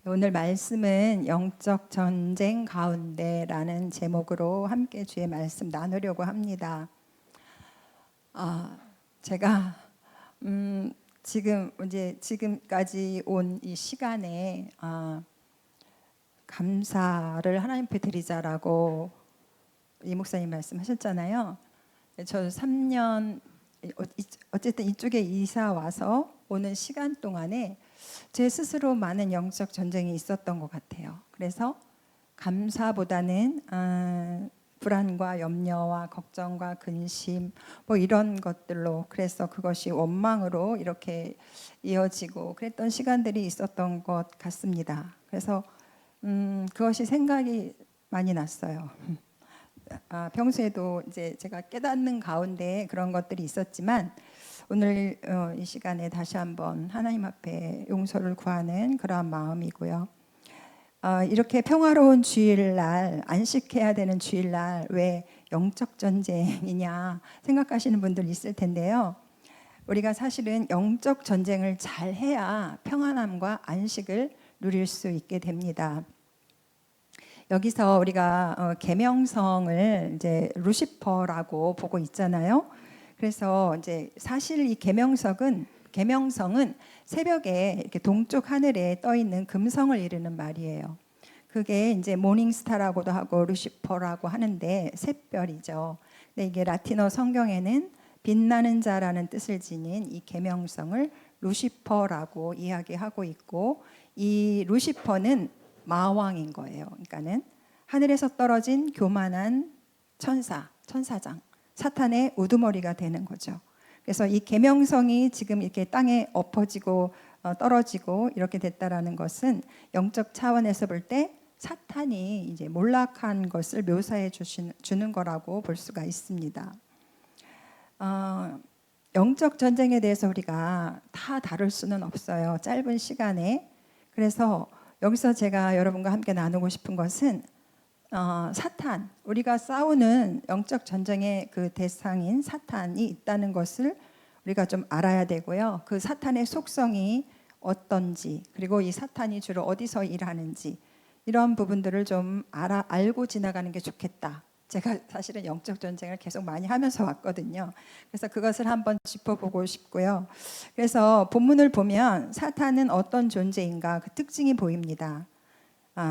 오늘 말씀은 영적 전쟁 가운데라는 제목으로 함께 주의 말씀 나누려고 합니다. 제가 지금까지 온 이 시간에 감사를 하나님께 드리자라고 이 목사님 말씀하셨잖아요. 저 3년 어쨌든 이쪽에 이사 와서 오는 시간 동안에 제 스스로 많은 영적 전쟁이 있었던 것 같아요. 그래서 감사보다는 불안과 염려와 걱정과 근심 뭐 이런 것들로, 그래서 그것이 원망으로 이렇게 이어지고 그랬던 시간들이 있었던 것 같습니다. 그래서 그것이 생각이 많이 났어요. 평소에도 이제 제가 깨닫는 가운데 그런 것들이 있었지만 오늘 이 시간에 다시 한번 하나님 앞에 용서를 구하는 그러한 마음이고요. 이렇게 평화로운 주일날, 안식해야 되는 주일날 왜 영적 전쟁이냐 생각하시는 분들 있을 텐데요. 우리가 사실은 영적 전쟁을 잘 해야 평안함과 안식을 누릴 수 있게 됩니다. 여기서 우리가 계명성을 이제 루시퍼라고 보고 있잖아요. 그래서 이제 사실 이 계명성은 새벽에 이렇게 동쪽 하늘에 떠 있는 금성을 이루는 말이에요. 그게 이제 모닝스타라고도 하고 루시퍼라고 하는데 샛별이죠. 근데 이게 라틴어 성경에는 빛나는 자라는 뜻을 지닌 이 계명성을 루시퍼라고 이야기하고 있고, 이 루시퍼는 마왕인 거예요. 그러니까는 하늘에서 떨어진 교만한 천사장, 사탄의 우두머리가 되는 거죠. 그래서 이 계명성이 지금 이렇게 땅에 엎어지고 떨어지고 이렇게 됐다라는 것은 영적 차원에서 볼 때 사탄이 이제 몰락한 것을 묘사해 주는 거라고 볼 수가 있습니다. 영적 전쟁에 대해서 우리가 다 다룰 수는 없어요. 짧은 시간에. 그래서 여기서 제가 여러분과 함께 나누고 싶은 것은 사탄, 우리가 싸우는 영적 전쟁의 그 대상인 사탄이 있다는 것을 우리가 좀 알아야 되고요. 그 사탄의 속성이 어떤지, 그리고 이 사탄이 주로 어디서 일하는지, 이런 부분들을 좀 알고 지나가는 게 좋겠다. 제가 사실은 영적 전쟁을 계속 많이 하면서 왔거든요. 그래서 그것을 한번 짚어보고 싶고요. 그래서 본문을 보면 사탄은 어떤 존재인가, 그 특징이 보입니다.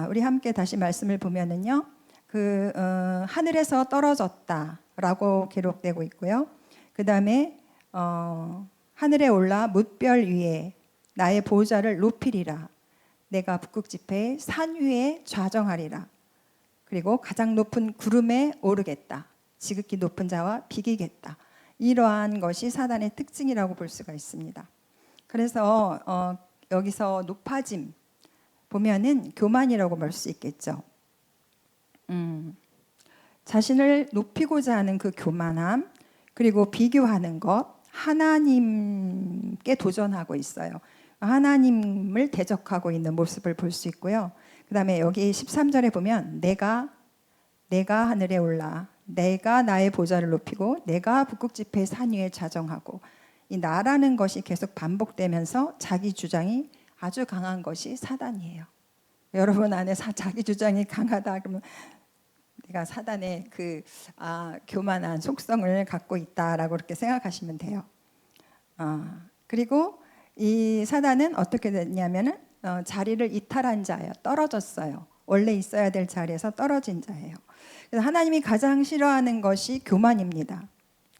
우리 함께 다시 말씀을 보면은요, 하늘에서 떨어졌다라고 기록되고 있고요. 그 다음에 하늘에 올라 뭇별 위에 나의 보좌를 높이리라. 내가 북극 지폐의 산 위에 좌정하리라. 그리고 가장 높은 구름에 오르겠다. 지극히 높은 자와 비기겠다. 이러한 것이 사단의 특징이라고 볼 수가 있습니다. 그래서 여기서 높아짐 보면은 교만이라고 볼 수 있겠죠. 자신을 높이고자 하는 그 교만함, 그리고 비교하는 것, 하나님께 도전하고 있어요. 하나님을 대적하고 있는 모습을 볼 수 있고요. 그 다음에 여기 13절에 보면 내가 하늘에 올라 내가 나의 보좌를 높이고 내가 북극 지폐의 산 위에 좌정하고, 이 나라는 것이 계속 반복되면서 자기 주장이 아주 강한 것이 사단이에요. 여러분 안에 자기 주장이 강하다 그러면 내가 사단의 교만한 속성을 갖고 있다라고 그렇게 생각하시면 돼요. 그리고 이 사단은 어떻게 됐냐면은 자리를 이탈한 자예요. 떨어졌어요. 원래 있어야 될 자리에서 떨어진 자예요. 그래서 하나님이 가장 싫어하는 것이 교만입니다.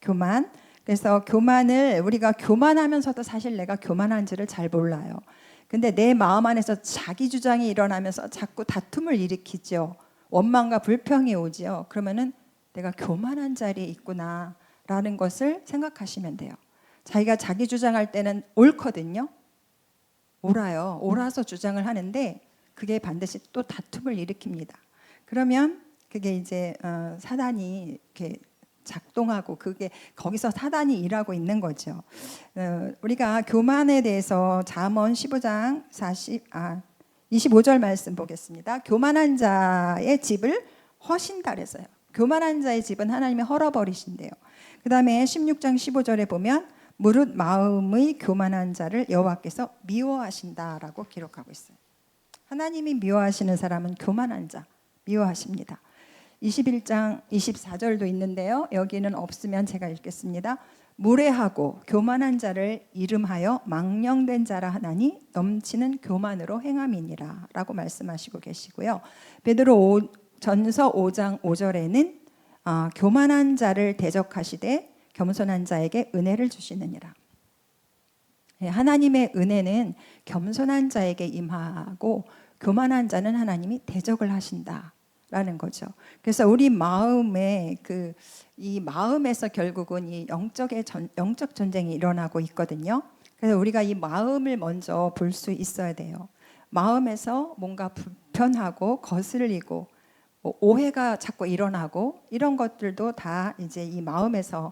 교만. 그래서 교만을, 우리가 교만하면서도 사실 내가 교만한지를 잘 몰라요. 근데 내 마음 안에서 자기 주장이 일어나면서 자꾸 다툼을 일으키죠. 원망과 불평이 오죠. 그러면은 내가 교만한 자리에 있구나라는 것을 생각하시면 돼요. 자기가 자기 주장할 때는 옳거든요. 옳아서 주장을 하는데 그게 반드시 또 다툼을 일으킵니다. 그러면 그게 이제 사단이 이렇게 작동하고, 그게 거기서 사단이 일하고 있는 거죠. 우리가 교만에 대해서 잠언 15장 25절 말씀 보겠습니다. 교만한 자의 집을 허신다 그래서요. 교만한 자의 집은 하나님이 헐어버리신대요. 그 다음에 16장 15절에 보면 무릇 마음의 교만한 자를 여호와께서 미워하신다라고 기록하고 있어요. 하나님이 미워하시는 사람은 교만한 자, 미워하십니다. 21장 24절도 있는데요. 여기는 없으면 제가 읽겠습니다. 무례하고 교만한 자를 이름하여 망령된 자라 하나니 넘치는 교만으로 행함이니라 라고 말씀하시고 계시고요. 베드로 전서 5장 5절에는 교만한 자를 대적하시되 겸손한 자에게 은혜를 주시느니라. 하나님의 은혜는 겸손한 자에게 임하고 교만한 자는 하나님이 대적을 하신다라는 거죠. 그래서 우리 마음에 이 마음에서 결국은 이 영적 전쟁이 일어나고 있거든요. 그래서 우리가 이 마음을 먼저 볼 수 있어야 돼요. 마음에서 뭔가 불편하고 거슬리고 오해가 자꾸 일어나고 이런 것들도 다 이제 이 마음에서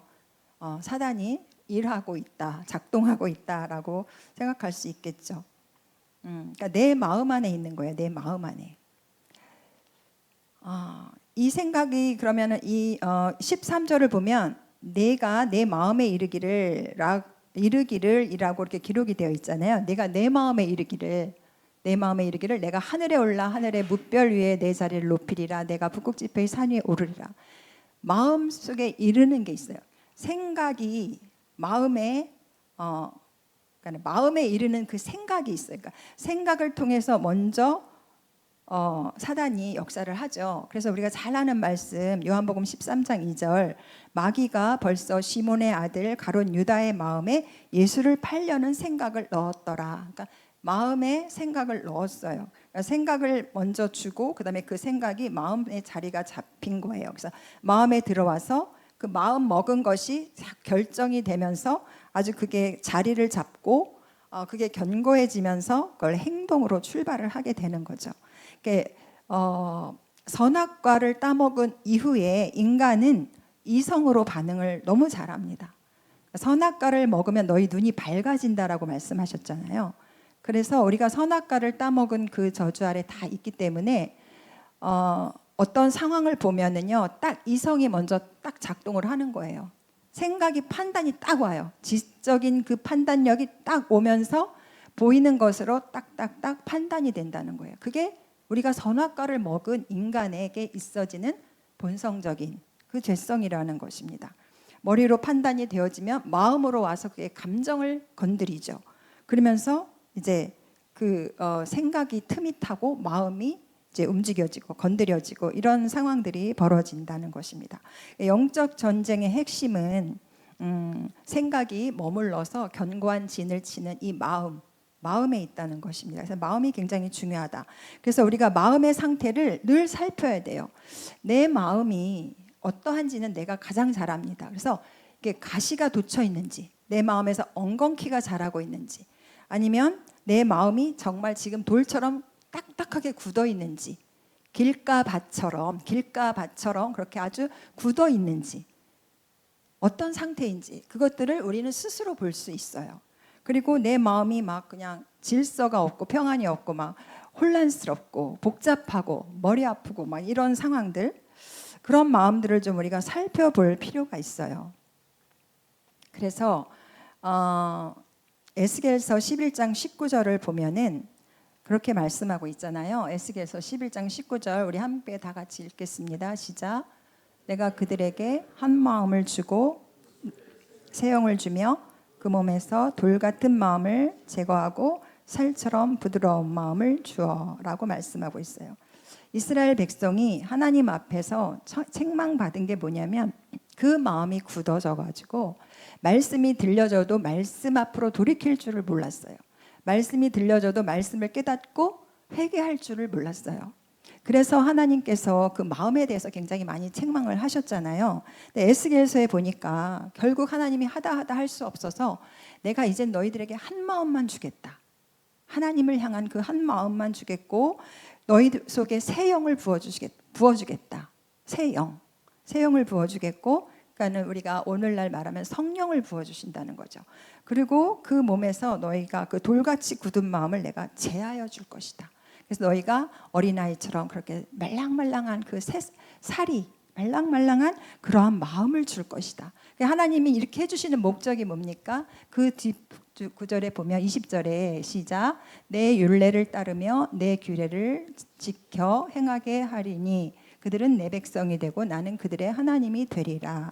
사단이 일하고 있다, 작동하고 있다라고 생각할 수 있겠죠. 그러니까 내 마음 안에 있는 거예요. 내 마음 안에. 이 생각이 그러면은 이 13절을 보면 내가 내 마음에 이르기를이라고 이렇게 기록이 되어 있잖아요. 내가 내 마음에 이르기를 내가 하늘에 올라 하늘의 무별 위에 내 자리를 높이리라. 내가 북극 지폐의 산 위에 오르리라. 마음 속에 이르는 게 있어요. 생각이 마음에 그러니까 마음에 이르는 그 생각이 있어요. 그러니까 생각을 통해서 먼저 사단이 역사를 하죠. 그래서 우리가 잘 아는 말씀 요한복음 13장 2절 마귀가 벌써 시몬의 아들 가룟 유다의 마음에 예수를 팔려는 생각을 넣었더라. 그러니까 마음에 생각을 넣었어요. 그러니까 생각을 먼저 주고 그다음에 그 생각이 마음의 자리가 잡힌 거예요. 그래서 마음에 들어와서 그 마음 먹은 것이 결정이 되면서 아주 그게 자리를 잡고 그게 견고해지면서 그걸 행동으로 출발을 하게 되는 거죠. 선악과를 따먹은 이후에 인간은 이성으로 반응을 너무 잘합니다. 선악과를 먹으면 너희 눈이 밝아진다라고 말씀하셨잖아요. 그래서 우리가 선악과를 따먹은 그 저주 아래 다 있기 때문에 어떤 상황을 보면은요, 딱 이성이 먼저 딱 작동을 하는 거예요. 생각이 판단이 딱 와요. 지적인 그 판단력이 딱 오면서 보이는 것으로 딱딱딱 판단이 된다는 거예요. 그게 우리가 선악과를 먹은 인간에게 있어지는 본성적인 그 죄성이라는 것입니다. 머리로 판단이 되어지면 마음으로 와서 그의 감정을 건드리죠. 그러면서 이제 생각이 틈이 타고 마음이 이제 움직여지고 건드려지고 이런 상황들이 벌어진다는 것입니다. 영적 전쟁의 핵심은 생각이 머물러서 견고한 진을 치는 이 마음에 있다는 것입니다. 그래서 마음이 굉장히 중요하다. 그래서 우리가 마음의 상태를 늘 살펴야 돼요. 내 마음이 어떠한지는 내가 가장 잘 압니다. 그래서 이게 가시가 돋쳐 있는지, 내 마음에서 엉겅퀴가 자라고 있는지, 아니면 내 마음이 정말 지금 돌처럼 딱딱하게 굳어 있는지, 길가밭처럼 그렇게 아주 굳어 있는지, 어떤 상태인지 그것들을 우리는 스스로 볼 수 있어요. 그리고 내 마음이 막 그냥 질서가 없고 평안이 없고 막 혼란스럽고 복잡하고 머리 아프고 막 이런 상황들, 그런 마음들을 좀 우리가 살펴볼 필요가 있어요. 그래서 에스겔서 11장 19절을 보면은 그렇게 말씀하고 있잖아요. 에스겔서 11장 19절 우리 함께 다 같이 읽겠습니다. 시작. 내가 그들에게 한 마음을 주고 새 영을 주며 그 몸에서 돌 같은 마음을 제거하고 살처럼 부드러운 마음을 주어라고 말씀하고 있어요. 이스라엘 백성이 하나님 앞에서 책망받은 게 뭐냐면 그 마음이 굳어져 가지고 말씀이 들려져도 말씀 앞으로 돌이킬 줄을 몰랐어요. 말씀이 들려져도 말씀을 깨닫고 회개할 줄을 몰랐어요. 그래서 하나님께서 그 마음에 대해서 굉장히 많이 책망을 하셨잖아요. 근데 에스겔서에 보니까 결국 하나님이 하다 할 수 없어서 내가 이젠 너희들에게 한 마음만 주겠다. 하나님을 향한 그 한 마음만 주겠고 너희들 속에 새 영을 부어주겠다. 새 영을 부어주겠고, 그러니까는 우리가 오늘날 말하면 성령을 부어주신다는 거죠. 그리고 그 몸에서 너희가 그 돌같이 굳은 마음을 내가 제하여 줄 것이다. 그래서 너희가 어린아이처럼 그렇게 말랑말랑한 그 살이 말랑말랑한 그러한 마음을 줄 것이다. 하나님이 이렇게 해주시는 목적이 뭡니까? 그 뒷 구절에 보면 20절에 시작, 내 율례를 따르며 내 규례를 지켜 행하게 하리니 그들은 내 백성이 되고 나는 그들의 하나님이 되리라.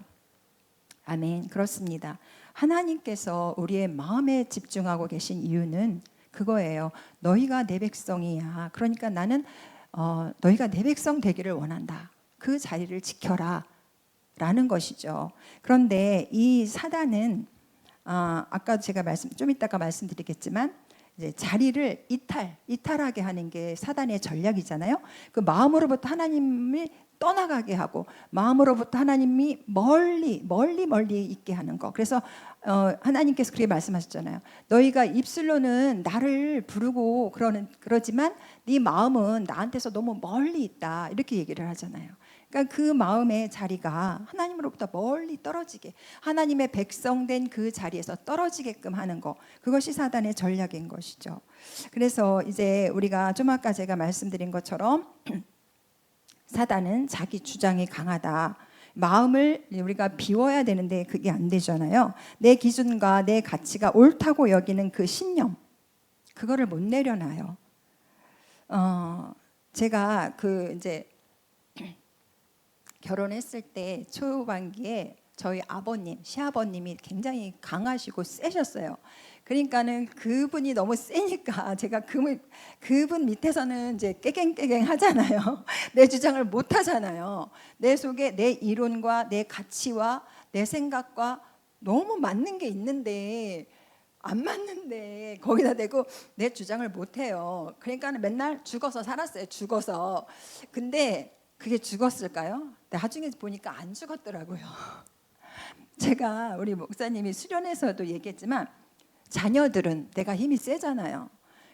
아멘. 그렇습니다. 하나님께서 우리의 마음에 집중하고 계신 이유는 그거예요. 너희가 내 백성이야. 그러니까 나는 너희가 내 백성 되기를 원한다. 그 자리를 지켜라 라는 것이죠. 그런데 이 사단은 아까 제가 좀 이따가 말씀드리겠지만 이제 자리를 이탈하게 하는 게 사단의 전략이잖아요. 그 마음으로부터 하나님을 떠나가게 하고 마음으로부터 하나님이 멀리 있게 하는 거. 그래서 하나님께서 그렇게 말씀하셨잖아요. 너희가 입술로는 나를 부르고 그러지만 네 마음은 나한테서 너무 멀리 있다. 이렇게 얘기를 하잖아요. 그러니까 그 마음의 자리가 하나님으로부터 멀리 떨어지게, 하나님의 백성된 그 자리에서 떨어지게끔 하는 거, 그것이 사단의 전략인 것이죠. 그래서 이제 우리가 좀 아까 제가 말씀드린 것처럼 사단은 자기 주장이 강하다. 마음을 우리가 비워야 되는데 그게 안 되잖아요. 내 기준과 내 가치가 옳다고 여기는 그 신념, 그거를 못 내려놔요. 제가 이제 결혼했을 때 초반기에 저희 시아버님이 굉장히 강하시고 세셨어요. 그러니까는 그분이 너무 세니까 제가 그분 밑에서는 이제 깨갱깨갱 하잖아요. 내 주장을 못 하잖아요. 내 속에 내 이론과 내 가치와 내 생각과 너무 맞는 게 있는데 안 맞는데 거기다 대고 내 주장을 못 해요. 그러니까는 맨날 죽어서 살았어요. 죽어서. 근데 그게 죽었을까요? 나중에 보니까 안 죽었더라고요. 제가 우리 목사님이 수련에서도 얘기했지만 자녀들은 내가 힘이 세잖아요.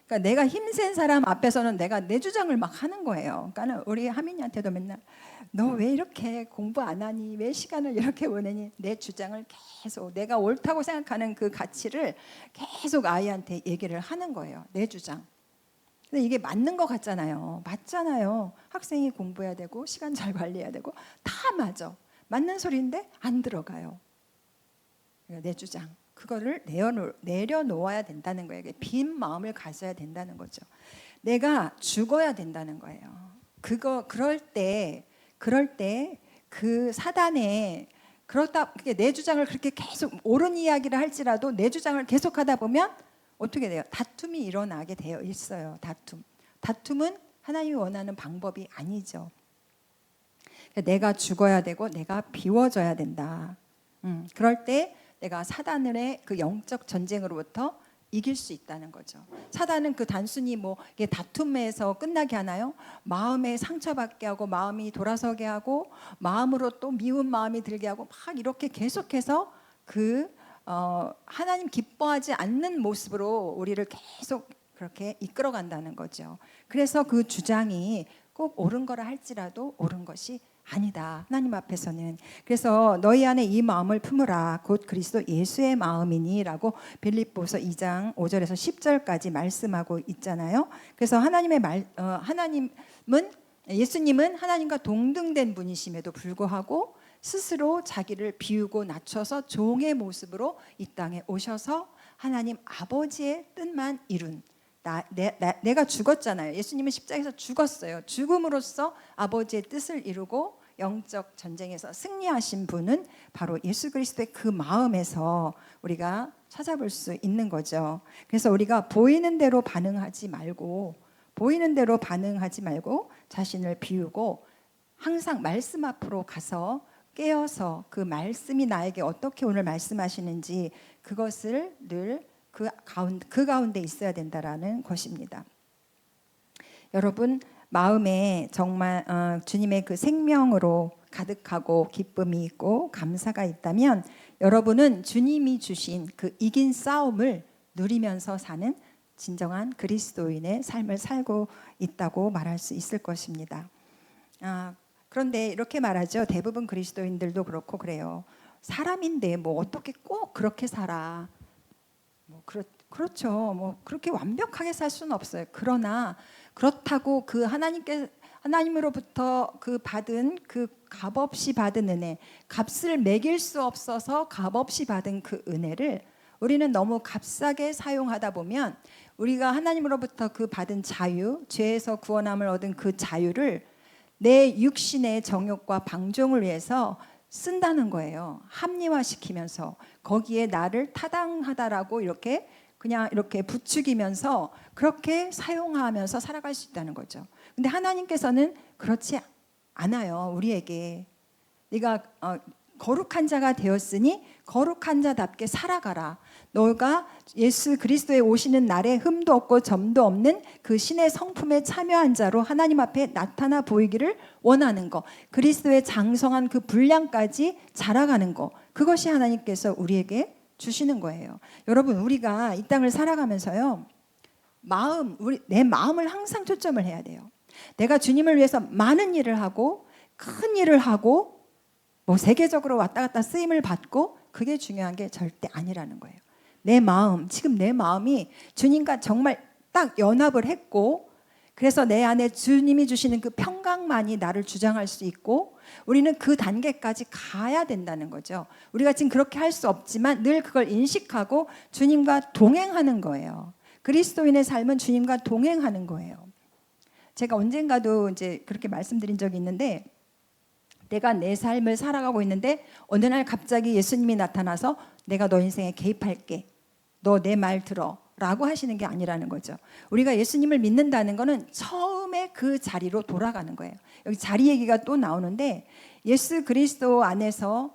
그러니까 내가 힘센 사람 앞에서는 내가 내 주장을 막 하는 거예요. 그러니까 우리 하민이한테도 맨날 너 왜 이렇게 공부 안 하니? 왜 시간을 이렇게 보내니? 내 주장을 계속 내가 옳다고 생각하는 그 가치를 계속 아이한테 얘기를 하는 거예요. 내 주장. 근데 이게 맞는 것 같잖아요. 맞잖아요. 학생이 공부해야 되고 시간 잘 관리해야 되고 다 맞아. 맞는 소리인데 안 들어가요. 내 주장. 그거를 내려놓아야 된다는 거예요. 빈 마음을 가져야 된다는 거죠. 내가 죽어야 된다는 거예요. 그럴 때 그 사단에 그렇다 내 주장을 그렇게 계속 옳은 이야기를 할지라도 내 주장을 계속하다 보면 어떻게 돼요? 다툼이 일어나게 되어 있어요. 다툼은 하나님이 원하는 방법이 아니죠. 내가 죽어야 되고 내가 비워져야 된다. 그럴 때 내가 사단의 그 영적 전쟁으로부터 이길 수 있다는 거죠. 사단은 그 단순히 이게 다툼에서 끝나게 하나요? 마음에 상처받게 하고 마음이 돌아서게 하고 마음으로 또 미운 마음이 들게 하고 막 이렇게 계속해서 하나님 기뻐하지 않는 모습으로 우리를 계속 그렇게 이끌어간다는 거죠. 그래서 그 주장이 꼭 옳은 거라 할지라도 옳은 것이 아니다. 하나님 앞에서는. 그래서 너희 안에 이 마음을 품으라. 곧 그리스도 예수의 마음이니 라고 빌립보서 2장 5절에서 10절까지 말씀하고 있잖아요. 그래서 예수님은 하나님과 동등된 분이심에도 불구하고 스스로 자기를 비우고 낮춰서 종의 모습으로 이 땅에 오셔서 하나님 아버지의 뜻만 이룬 내가 죽었잖아요. 예수님은 십자가에서 죽었어요. 죽음으로써 아버지의 뜻을 이루고 영적 전쟁에서 승리하신 분은 바로 예수 그리스도의 그 마음에서 우리가 찾아볼 수 있는 거죠. 그래서 우리가 보이는 대로 반응하지 말고 자신을 비우고 항상 말씀 앞으로 가서 깨어서 그 말씀이 나에게 어떻게 오늘 말씀하시는지 그것을 늘 그 가운데 있어야 된다라는 것입니다. 여러분 마음에 정말 주님의 그 생명으로 가득하고 기쁨이 있고 감사가 있다면 여러분은 주님이 주신 그 이긴 싸움을 누리면서 사는 진정한 그리스도인의 삶을 살고 있다고 말할 수 있을 것입니다. 그런데 이렇게 말하죠. 대부분 그리스도인들도 그렇고 그래요. 사람인데 어떻게 꼭 그렇게 살아. 그렇죠. 그렇게 완벽하게 살 수는 없어요. 그러나 그렇다고 그 하나님으로부터 그 받은 그 값없이 받은 은혜, 값을 매길 수 없어서 값없이 받은 그 은혜를 우리는 너무 값싸게 사용하다 보면 우리가 하나님으로부터 그 받은 자유, 죄에서 구원함을 얻은 그 자유를 내 육신의 정욕과 방종을 위해서 쓴다는 거예요. 합리화시키면서 거기에 나를 타당하다라고 이렇게 그냥 이렇게 부추기면서 그렇게 사용하면서 살아갈 수 있다는 거죠. 근데 하나님께서는 그렇지 않아요. 우리에게 네가 거룩한 자가 되었으니 거룩한 자답게 살아가라. 너가 예수 그리스도에 오시는 날에 흠도 없고 점도 없는 그 신의 성품에 참여한 자로 하나님 앞에 나타나 보이기를 원하는 거, 그리스도의 장성한 그 분량까지 자라가는 거, 그것이 하나님께서 우리에게 주시는 거예요. 여러분, 우리가 이 땅을 살아가면서요, 내 마음을 항상 초점을 해야 돼요. 내가 주님을 위해서 많은 일을 하고 큰 일을 하고 뭐 세계적으로 왔다 갔다 쓰임을 받고 그게 중요한 게 절대 아니라는 거예요. 내 마음, 지금 내 마음이 주님과 정말 딱 연합을 했고, 그래서 내 안에 주님이 주시는 그 평강만이 나를 주장할 수 있고, 우리는 그 단계까지 가야 된다는 거죠. 우리가 지금 그렇게 할 수 없지만 늘 그걸 인식하고 주님과 동행하는 거예요. 그리스도인의 삶은 주님과 동행하는 거예요. 제가 언젠가도 이제 그렇게 말씀드린 적이 있는데, 내가 내 삶을 살아가고 있는데 어느 날 갑자기 예수님이 나타나서 내가 너 인생에 개입할게, 너 내 말 들어 라고 하시는 게 아니라는 거죠. 우리가 예수님을 믿는다는 거는 처음에 그 자리로 돌아가는 거예요. 여기 자리 얘기가 또 나오는데, 예수 그리스도 안에서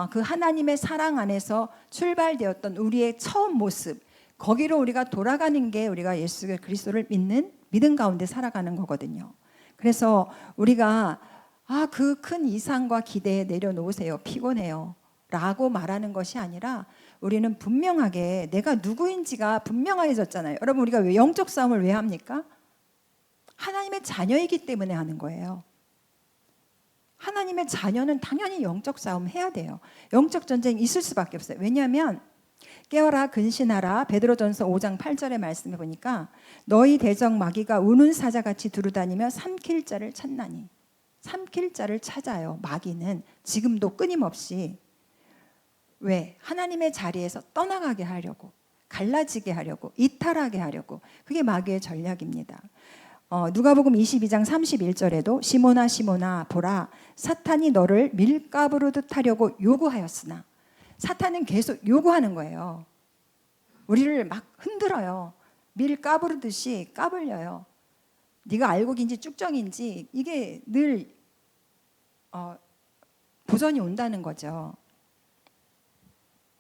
그 하나님의 사랑 안에서 출발되었던 우리의 처음 모습, 거기로 우리가 돌아가는 게 우리가 예수 그리스도를 믿는 믿음 가운데 살아가는 거거든요. 그래서 우리가 그 큰 이상과 기대에 내려놓으세요, 피곤해요 라고 말하는 것이 아니라, 우리는 분명하게 내가 누구인지가 분명해졌잖아요. 여러분, 우리가 왜 영적 싸움을 왜 합니까? 하나님의 자녀이기 때문에 하는 거예요. 하나님의 자녀는 당연히 영적 싸움 해야 돼요. 영적 전쟁이 있을 수밖에 없어요. 왜냐하면 깨어라 근신하라, 베드로전서 5장 8절의 말씀에 보니까 너희 대적 마귀가 우는 사자같이 두루다니며 삼킬 자를 찾나니, 삼킬 자를 찾아요. 마귀는 지금도 끊임없이. 왜? 하나님의 자리에서 떠나가게 하려고, 갈라지게 하려고, 이탈하게 하려고. 그게 마귀의 전략입니다. 누가복음 22장 31절에도 시몬아 시몬아 보라, 사탄이 너를 밀가부르듯 하려고 요구하였으나, 사탄은 계속 요구하는 거예요. 우리를 막 흔들어요. 밀가부르듯이 까불려요. 네가 알곡인지 쭉정인지 이게 늘 도전이 온다는 거죠.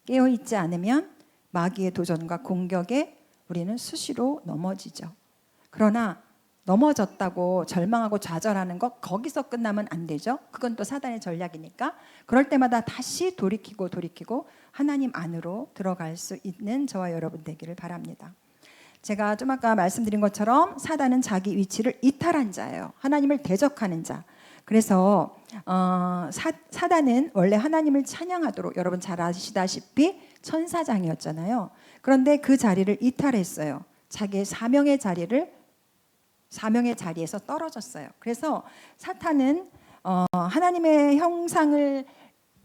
깨어있지 않으면 마귀의 도전과 공격에 우리는 수시로 넘어지죠. 그러나 넘어졌다고 절망하고 좌절하는 것, 거기서 끝나면 안 되죠. 그건 또 사단의 전략이니까. 그럴 때마다 다시 돌이키고 하나님 안으로 들어갈 수 있는 저와 여러분 되기를 바랍니다. 제가 좀 아까 말씀드린 것처럼 사단은 자기 위치를 이탈한 자예요. 하나님을 대적하는 자. 그래서 사단은 원래 하나님을 찬양하도록, 여러분 잘 아시다시피 천사장이었잖아요. 그런데 그 자리를 이탈했어요. 자기의 사명의 자리에서 떨어졌어요. 그래서 사탄은 하나님의 형상을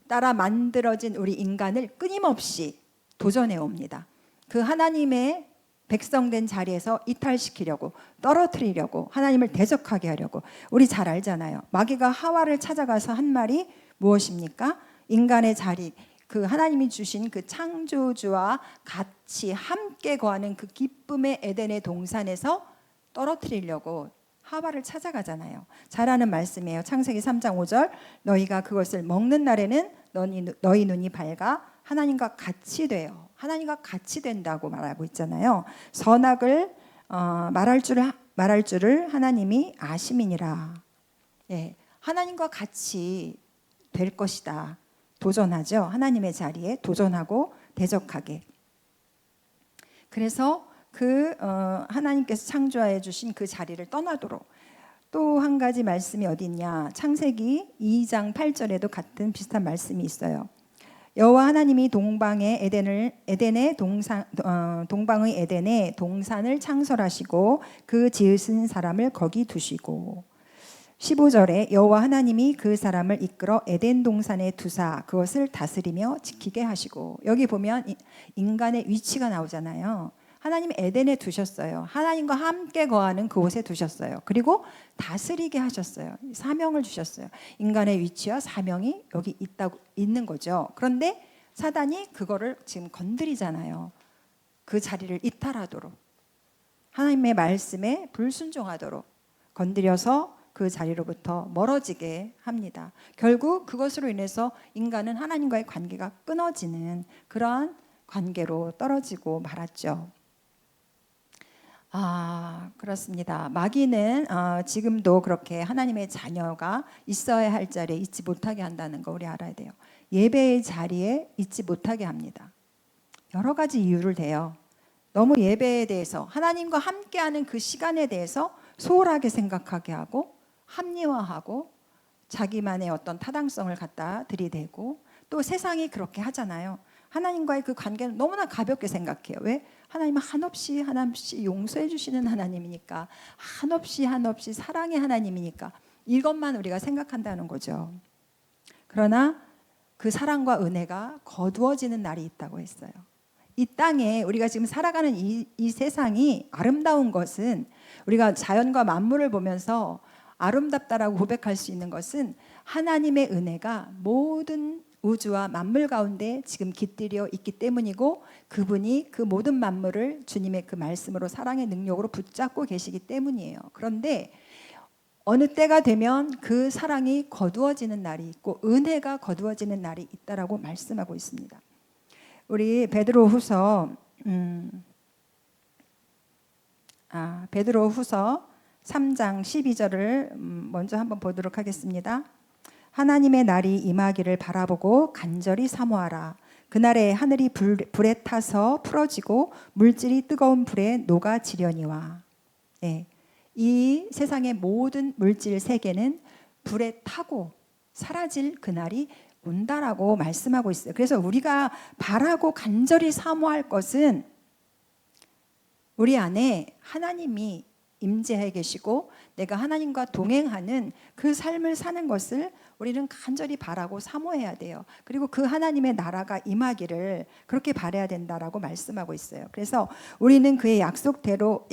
따라 만들어진 우리 인간을 끊임없이 도전해 옵니다. 그 하나님의 백성된 자리에서 이탈시키려고, 떨어뜨리려고, 하나님을 대적하게 하려고. 우리 잘 알잖아요. 마귀가 하와를 찾아가서 한 말이 무엇입니까? 인간의 자리, 그 하나님이 주신 그 창조주와 같이 함께 거하는 그 기쁨의 에덴의 동산에서 떨어뜨리려고 하와를 찾아가잖아요. 잘 아는 말씀이에요. 창세기 3장 5절, 너희가 그것을 먹는 날에는 너희 눈이 밝아 하나님과 같이 돼요. 하나님과 같이 된다고 말하고 있잖아요. 선악을 말할 줄을 하나님이 아심이니라. 예, 하나님과 같이 될 것이다. 도전하죠. 하나님의 자리에 도전하고 대적하게. 그래서 하나님께서 창조하여 주신 그 자리를 떠나도록. 또 한 가지 말씀이 어디 있냐? 창세기 2장 8절에도 같은 비슷한 말씀이 있어요. 여호와 하나님이 동방의 에덴에 동산을 창설하시고 그 지으신 사람을 거기 두시고. 15절에 여호와 하나님이 그 사람을 이끌어 에덴 동산에 두사 그것을 다스리며 지키게 하시고, 여기 보면 인간의 위치가 나오잖아요. 하나님이 에덴에 두셨어요. 하나님과 함께 거하는 그곳에 두셨어요. 그리고 다스리게 하셨어요. 사명을 주셨어요. 인간의 위치와 사명이 여기 있는 거죠. 그런데 사단이 그거를 지금 건드리잖아요. 그 자리를 이탈하도록, 하나님의 말씀에 불순종하도록 건드려서 그 자리로부터 멀어지게 합니다. 결국 그것으로 인해서 인간은 하나님과의 관계가 끊어지는 그러한 관계로 떨어지고 말았죠. 그렇습니다. 마귀는 지금도 그렇게 하나님의 자녀가 있어야 할 자리에 있지 못하게 한다는 거 우리 알아야 돼요. 예배의 자리에 있지 못하게 합니다. 여러 가지 이유를 대요. 너무 예배에 대해서, 하나님과 함께하는 그 시간에 대해서 소홀하게 생각하게 하고, 합리화하고, 자기만의 어떤 타당성을 갖다 들이대고, 또 세상이 그렇게 하잖아요. 하나님과의 그 관계는 너무나 가볍게 생각해요. 왜? 하나님은 한없이 용서해 주시는 하나님이니까, 한없이 사랑의 하나님이니까, 이것만 우리가 생각한다는 거죠. 그러나 그 사랑과 은혜가 거두어지는 날이 있다고 했어요. 이 땅에 우리가 지금 살아가는 이 세상이 아름다운 것은, 우리가 자연과 만물을 보면서 아름답다라고 고백할 수 있는 것은 하나님의 은혜가 모든 우주와 만물 가운데 지금 깃들여 있기 때문이고, 그분이 그 모든 만물을 주님의 그 말씀으로, 사랑의 능력으로 붙잡고 계시기 때문이에요. 그런데 어느 때가 되면 그 사랑이 거두어지는 날이 있고 은혜가 거두어지는 날이 있다라고 말씀하고 있습니다. 우리 베드로후서 3장 12절을 먼저 한번 보도록 하겠습니다. 하나님의 날이 임하기를 바라보고 간절히 사모하라. 그날에 하늘이 불에 타서 풀어지고 물질이 뜨거운 불에 녹아지려니와. 네. 이 세상의 모든 물질 세계는 불에 타고 사라질 그날이 온다라고 말씀하고 있어요. 그래서 우리가 바라고 간절히 사모할 것은 우리 안에 하나님이 임재해 계시고 내가 하나님과 동행하는 그 삶을 사는 것을 우리는 간절히 바라고 사모해야 돼요. 그리고 그 하나님의 나라가 임하기를 그렇게 바라야 된다라고 말씀하고 있어요. 그래서 우리는 그의 약속대로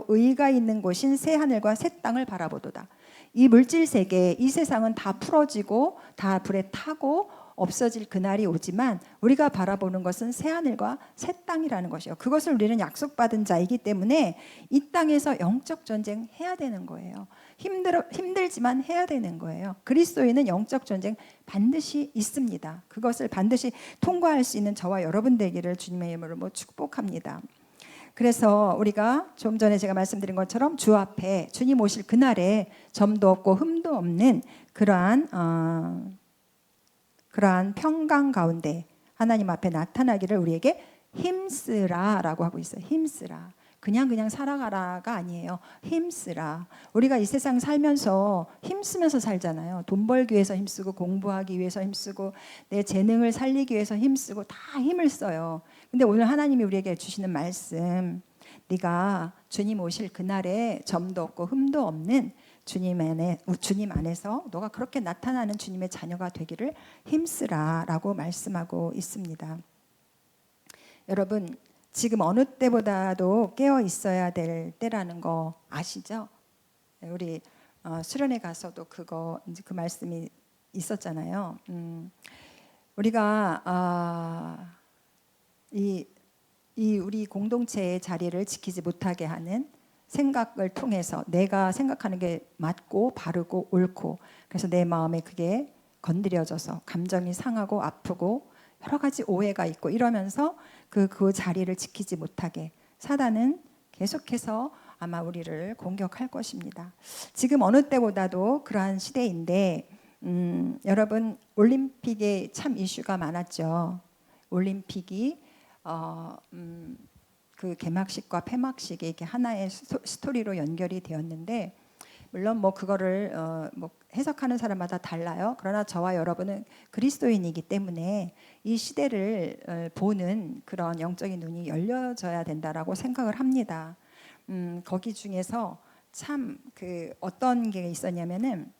의가 있는 곳인 새 하늘과 새 땅을 바라보도다. 이 물질 세계, 이 세상은 다 풀어지고 다 불에 타고 없어질 그날이 오지만 우리가 바라보는 것은 새 하늘과 새 땅이라는 것이요. 그것을 우리는 약속받은 자이기 때문에 이 땅에서 영적 전쟁 해야 되는 거예요. 힘들지만 해야 되는 거예요. 그리스도인은 영적 전쟁 반드시 있습니다. 그것을 반드시 통과할 수 있는 저와 여러분 되기를 주님의 이름으로 축복합니다. 그래서 우리가 좀 전에 제가 말씀드린 것처럼 주 앞에 주님 오실 그날에 점도 없고 흠도 없는 그러한 평강 가운데 하나님 앞에 나타나기를 우리에게 힘쓰라라고 하고 있어요. 힘쓰라. 그냥 살아가라가 아니에요. 힘쓰라. 우리가 이 세상 살면서 힘쓰면서 살잖아요. 돈 벌기 위해서 힘쓰고, 공부하기 위해서 힘쓰고, 내 재능을 살리기 위해서 힘쓰고, 다 힘을 써요. 근데 오늘 하나님이 우리에게 주시는 말씀, 네가 주님 오실 그날에 점도 없고 흠도 없는 주님 안에서 너가 그렇게 나타나는 주님의 자녀가 되기를 힘쓰라라고 말씀하고 있습니다. 여러분, 지금 어느 때보다도 깨어 있어야 될 때라는 거 아시죠? 우리 수련회 가서도 그 말씀이 있었잖아요. 우리가 이 우리 공동체의 자리를 지키지 못하게 하는 생각을 통해서 내가 생각하는 게 맞고 바르고 옳고, 그래서 내 마음에 그게 건드려져서 감정이 상하고 아프고 여러 가지 오해가 있고 이러면서 그 자리를 지키지 못하게 사단은 계속해서 아마 우리를 공격할 것입니다. 지금 어느 때보다도 그러한 시대인데 여러분, 올림픽에 참 이슈가 많았죠. 올림픽이 그 개막식과 폐막식이 이렇게 하나의 스토리로 연결이 되었는데, 물론 그거를 해석하는 사람마다 달라요. 그러나 저와 여러분은 그리스도인이기 때문에 이 시대를 보는 그런 영적인 눈이 열려져야 된다라고 생각을 합니다. 거기 중에서 참 그 어떤 게 있었냐면은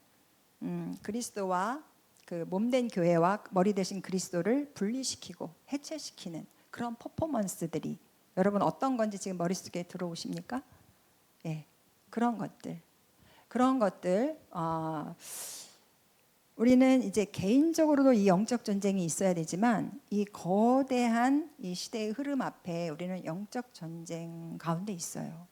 그리스도와 그 몸된 교회와 머리 대신 그리스도를 분리시키고 해체시키는 그런 퍼포먼스들이 여러분 어떤 건지 지금 머릿속에 들어오십니까? 예, 그런 것들 우리는 이제 개인적으로도 이 영적 전쟁이 있어야 되지만 이 거대한 이 시대의 흐름 앞에 우리는 영적 전쟁 가운데 있어요.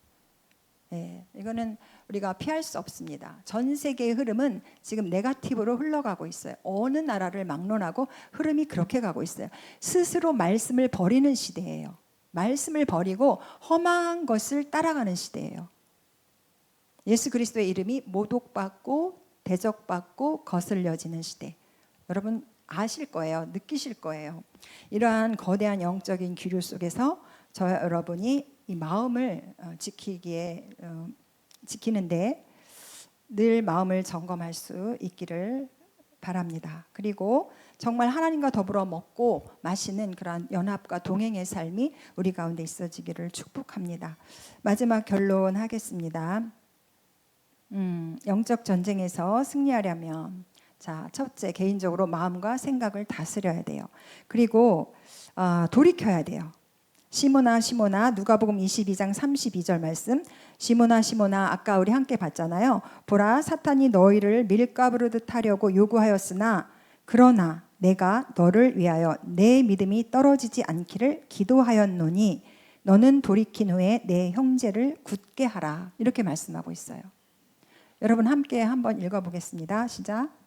예, 이거는 우리가 피할 수 없습니다. 전 세계의 흐름은 지금 네거티브로 흘러가고 있어요. 어느 나라를 막론하고 흐름이 그렇게 가고 있어요. 스스로 말씀을 버리는 시대예요. 말씀을 버리고 험한 것을 따라가는 시대예요. 예수 그리스도의 이름이 모독받고 대적받고 거슬려지는 시대. 여러분 아실 거예요. 느끼실 거예요. 이러한 거대한 영적인 기류 속에서 저와 여러분이 이 마음을 지키는데 늘 마음을 점검할 수 있기를 바랍니다. 그리고 정말 하나님과 더불어 먹고 마시는 그러한 연합과 동행의 삶이 우리 가운데 있어지기를 축복합니다. 마지막 결론하겠습니다. 영적 전쟁에서 승리하려면 자, 첫째 개인적으로 마음과 생각을 다스려야 돼요. 그리고 돌이켜야 돼요. 시몬아 누가복음 22장 32절 말씀. 시몬아 아까 우리 함께 봤잖아요. 보라 사탄이 너희를 밀가부르듯 하려고 요구하였으나 그러나 내가 너를 위하여 내 믿음이 떨어지지 않기를 기도하였노니 너는 돌이킨 후에 내 형제를 굳게 하라. 이렇게 말씀하고 있어요. 여러분 함께 한번 읽어보겠습니다. 시작.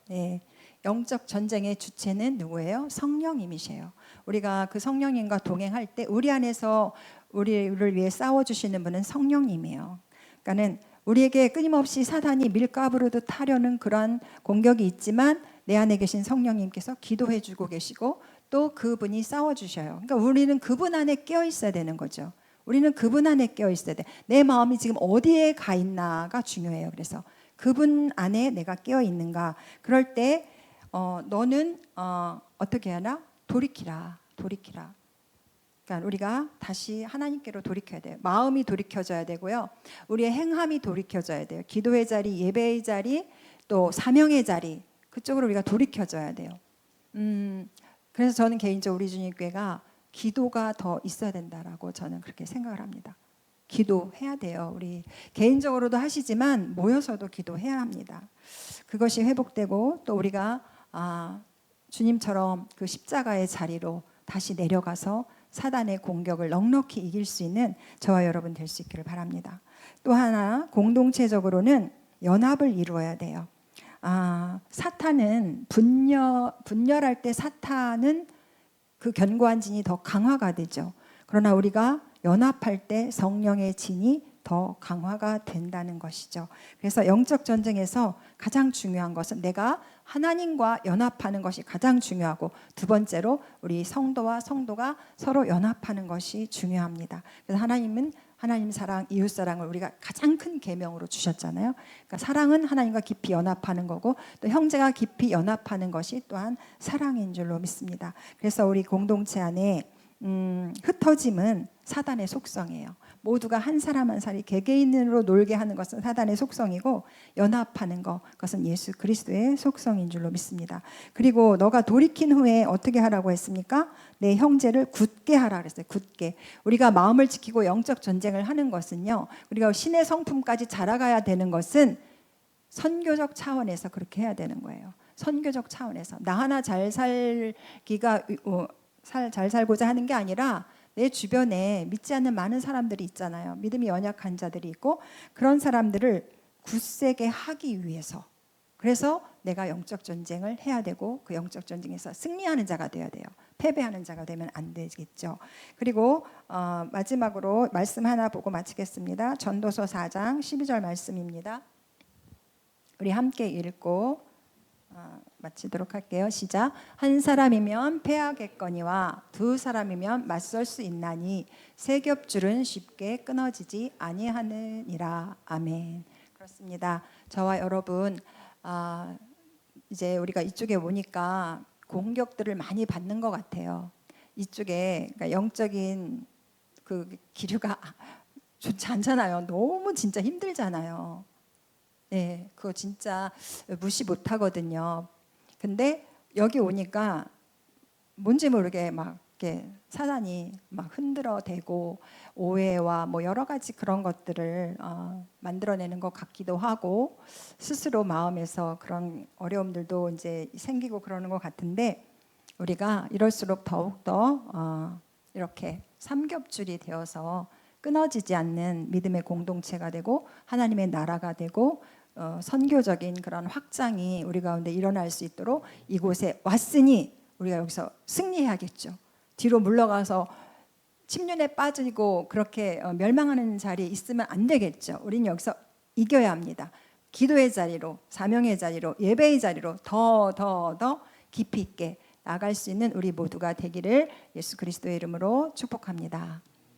네, 영적 전쟁의 주체는 누구예요? 성령님이세요. 우리가 그 성령님과 동행할 때 우리 안에서 우리를 위해 싸워주시는 분은 성령님이에요. 그러니까는 우리에게 끊임없이 사단이 밀가부르듯 하려는 그런 공격이 있지만 내 안에 계신 성령님께서 기도해주고 계시고 또 그분이 싸워주셔요. 그러니까 우리는 그분 안에 깨어 있어야 되는 거죠. 우리는 그분 안에 깨어 있어야 돼. 내 마음이 지금 어디에 가 있나가 중요해요. 그래서 그분 안에 내가 깨어 있는가. 그럴 때 너는 어떻게 하나? 돌이키라. 그러니까 우리가 다시 하나님께로 돌이켜야 돼요. 마음이 돌이켜져야 되고요. 우리의 행함이 돌이켜져야 돼요. 기도의 자리, 예배의 자리, 또 사명의 자리 그쪽으로 우리가 돌이켜져야 돼요. 그래서 저는 개인적으로 우리 주님교회가 기도가 더 있어야 된다라고 저는 그렇게 생각을 합니다. 기도해야 돼요. 우리 개인적으로도 하시지만 모여서도 기도해야 합니다. 그것이 회복되고 또 우리가 주님처럼 그 십자가의 자리로 다시 내려가서 사단의 공격을 넉넉히 이길 수 있는 저와 여러분 될 수 있기를 바랍니다. 또 하나 공동체적으로는 연합을 이루어야 돼요. 사탄은 분열할 때 사탄은 그 견고한 진이 더 강화가 되죠. 그러나 우리가 연합할 때 성령의 진이 더 강화가 된다는 것이죠. 그래서 영적 전쟁에서 가장 중요한 것은 내가 하나님과 연합하는 것이 가장 중요하고 두 번째로 우리 성도와 성도가 서로 연합하는 것이 중요합니다. 그래서 하나님은 하나님 사랑, 이웃 사랑을 우리가 가장 큰 계명으로 주셨잖아요. 그러니까 사랑은 하나님과 깊이 연합하는 거고 또 형제가 깊이 연합하는 것이 또한 사랑인 줄로 믿습니다. 그래서 우리 공동체 안에 흩어짐은 사단의 속성이에요. 모두가 한 사람 한 사람이 개개인으로 놀게 하는 것은 사단의 속성이고 연합하는 것 그것은 예수 그리스도의 속성인 줄로 믿습니다. 그리고 너가 돌이킨 후에 어떻게 하라고 했습니까? 내 형제를 굳게 하라 그랬어요. 굳게. 우리가 마음을 지키고 영적 전쟁을 하는 것은요. 우리가 신의 성품까지 자라가야 되는 것은 선교적 차원에서 그렇게 해야 되는 거예요. 선교적 차원에서 나 하나 잘 살기가 잘 살고자 하는 게 아니라 내 주변에 믿지 않는 많은 사람들이 있잖아요. 믿음이 연약한 자들이 있고 그런 사람들을 굳세게 하기 위해서 그래서 내가 영적 전쟁을 해야 되고 그 영적 전쟁에서 승리하는 자가 되어야 돼요. 패배하는 자가 되면 안 되겠죠. 그리고 마지막으로 말씀 하나 보고 마치겠습니다. 전도서 4장 12절 말씀입니다. 우리 함께 읽고 마치도록 할게요. 시작. 한 사람이면 패하겠거니와 두 사람이면 맞설 수 있나니 세 겹줄은 쉽게 끊어지지 아니하느니라. 아멘. 그렇습니다. 저와 여러분 이제 우리가 이쪽에 오니까 공격들을 많이 받는 것 같아요. 이쪽에 그러니까 영적인 그 기류가 좋지 않잖아요. 너무 진짜 힘들잖아요. 네, 그거 진짜 무시 못 하거든요. 근데 여기 오니까 뭔지 모르게 막 이렇게 사단이 막 흔들어 대고 오해와 뭐 여러 가지 그런 것들을 만들어내는 것 같기도 하고 스스로 마음에서 그런 어려움들도 이제 생기고 그러는 것 같은데 우리가 이럴수록 더욱더 이렇게 삼겹줄이 되어서 끊어지지 않는 믿음의 공동체가 되고 하나님의 나라가 되고 선교적인 그런 확장이 우리 가운데 일어날 수 있도록 이곳에 왔으니 우리가 여기서 승리해야겠죠. 뒤로 물러가서 침륜에 빠지고 그렇게 멸망하는 자리에 있으면 안 되겠죠. 우리는 여기서 이겨야 합니다. 기도의 자리로, 사명의 자리로, 예배의 자리로 더 깊이 있게 나갈 수 있는 우리 모두가 되기를 예수 그리스도의 이름으로 축복합니다.